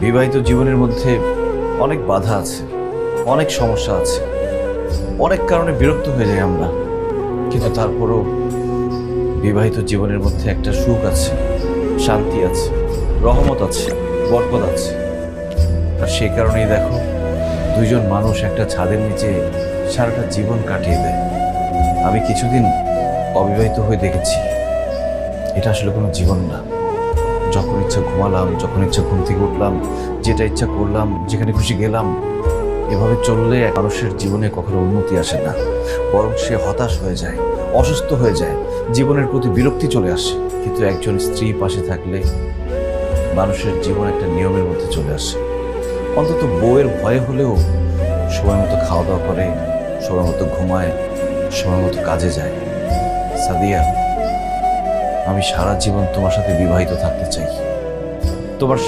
বিবাহিত জীবনের মধ্যে অনেক বাধা আছে, অনেক সমস্যা আছে, অনেক কারণে বিরক্ত হয়ে যাই আমরা। কিন্তু তারপরও বিবাহিত জীবনের মধ্যে একটা সুখ আছে, শান্তি আছে, রহমত আছে, বরকত আছে। আর সেই কারণেই দেখো, দুইজন মানুষ একটা ছাদের নিচে সারাটা জীবন কাটিয়ে দেয়। আমি কিছুদিন অবিবাহিত হয়ে দেখেছি, এটা আসলে কোনো জীবন না। যখন ইচ্ছা ঘুমালাম, যখন ইচ্ছা ঘুম থেকে উঠলাম, যেটা ইচ্ছা করলাম, যেখানে খুশি গেলাম। এভাবে চললে এক মানুষের জীবনে কখনো উন্নতি আসে না, বরং সে হতাশ হয়ে যায়, অসুস্থ হয়ে যায়, জীবনের প্রতি বিরক্তি চলে আসে। কিন্তু একজন স্ত্রী পাশে থাকলে মানুষের জীবন একটা নিয়মের মধ্যে চলে আসে। অন্তত বউয়ের ভয়ে হলেও সময় মতো খাওয়া দাওয়া করে, সময় মতো ঘুমায়, সময় মতো কাজে যায়। সাদিয়া, আমি সারা জীবন তোমার সাথে বিবাহিত থাকতে চাই। তোমার